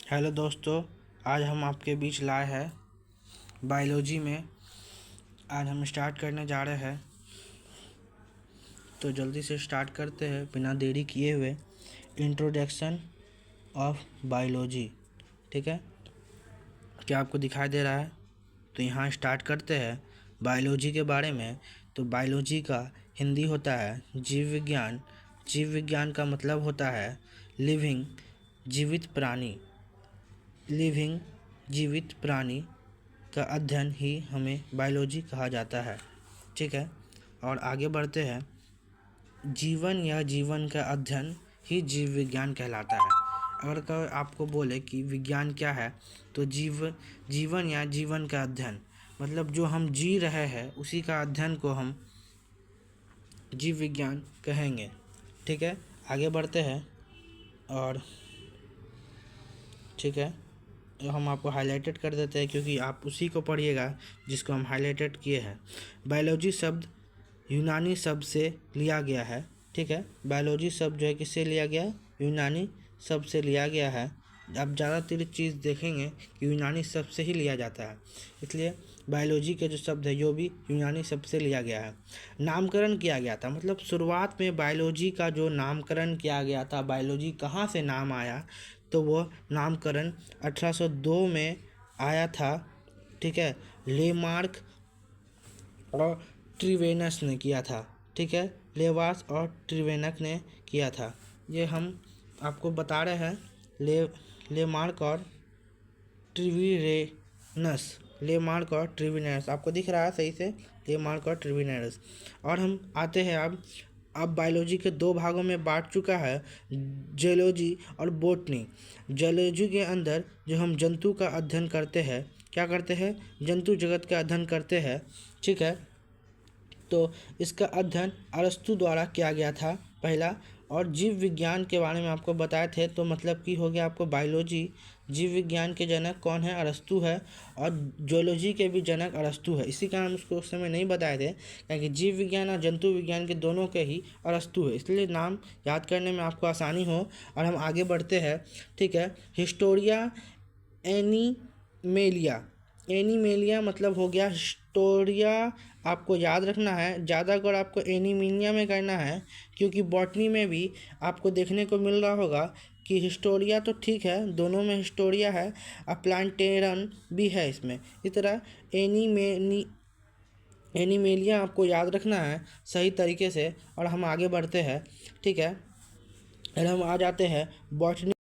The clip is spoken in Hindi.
हेलो दोस्तों, आज हम आपके बीच लाए हैं बायोलॉजी में। आज हम स्टार्ट करने जा रहे हैं, तो जल्दी से स्टार्ट करते हैं बिना देरी किए हुए। इंट्रोडक्शन ऑफ बायोलॉजी, ठीक है। क्या आपको दिखाई दे रहा है? तो यहाँ स्टार्ट करते हैं बायोलॉजी के बारे में। तो बायोलॉजी का हिंदी होता है जीव विज्ञान। जीव विज्ञान का मतलब होता है लिविंग, जीवित प्राणी। लिविंग, जीवित प्राणी का अध्ययन ही हमें बायोलॉजी कहा जाता है, ठीक है। और आगे बढ़ते हैं। जीवन या जीवन का अध्ययन ही जीव विज्ञान कहलाता है। अगर कोई आपको बोले कि विज्ञान क्या है, तो जीवन या जीवन का अध्ययन मतलब जो हम जी रहे हैं उसी का अध्ययन को हम जीव विज्ञान कहेंगे, ठीक है। आगे बढ़ते हैं और ठीक है, हम आपको हाईलाइटेड कर देते हैं क्योंकि आप उसी को पढ़िएगा जिसको हम हाईलाइटेड किए हैं। बायोलॉजी शब्द यूनानी शब्द से लिया गया है, ठीक है। बायोलॉजी शब्द जो है किससे लिया गया है? यूनानी शब्द से लिया गया है। आप ज़्यादातर चीज़ देखेंगे कि यूनानी शब्द से ही लिया जाता है, इसलिए बायोलॉजी के जो शब्द है जो भी यूनानी शब्द से लिया गया है। नामकरण किया गया था, मतलब शुरुआत में बायोलॉजी का जो नामकरण किया गया था, बायोलॉजी कहाँ से नाम आया, तो वो नामकरण 1802 में आया था, ठीक है। लेमार्क और ट्रिवेनस ने किया था, ठीक है। लेवास और ट्रिवेनक ने किया था। ये हम आपको बता रहे हैं। लेमार्क और लेमार्क और ट्रिवेनस आपको दिख रहा है सही से, लेमार्क और ट्रिवेनस। और हम आते हैं अब बायोलॉजी के दो भागों में बांट चुका है, जूलॉजी और बॉटनी। जूलॉजी के अंदर जो हम जंतु का अध्ययन करते हैं, क्या करते हैं? जंतु जगत का अध्ययन करते हैं, ठीक है। तो इसका अध्ययन अरस्तु द्वारा किया गया था पहला। और जीव विज्ञान के बारे में आपको बताए थे, तो मतलब कि हो गया आपको बायोलॉजी। जीव विज्ञान के जनक कौन है? अरस्तु है। और जूलॉजी के भी जनक अरस्तु है। इसी कारण उसको उस समय नहीं बताए थे, क्योंकि जीव विज्ञान और जंतु विज्ञान के दोनों के ही अरस्तु है, इसलिए नाम याद करने में आपको आसानी हो। और हम आगे बढ़ते हैं, ठीक है। Historia animalia. एनिमेलिया मतलब हो गया हिस्टोरिया। आपको याद रखना है, ज़्यादा कर आपको एनिमीनिया में करना है, क्योंकि बॉटनी में भी आपको देखने को मिल रहा होगा कि हिस्टोरिया तो ठीक है, दोनों में हिस्टोरिया है और प्लांटेरन भी है इसमें। इस तरह एनिमेलिया आपको याद रखना है सही तरीके से। और हम आगे बढ़ते हैं, ठीक है। और हम आ जाते हैं बॉटनी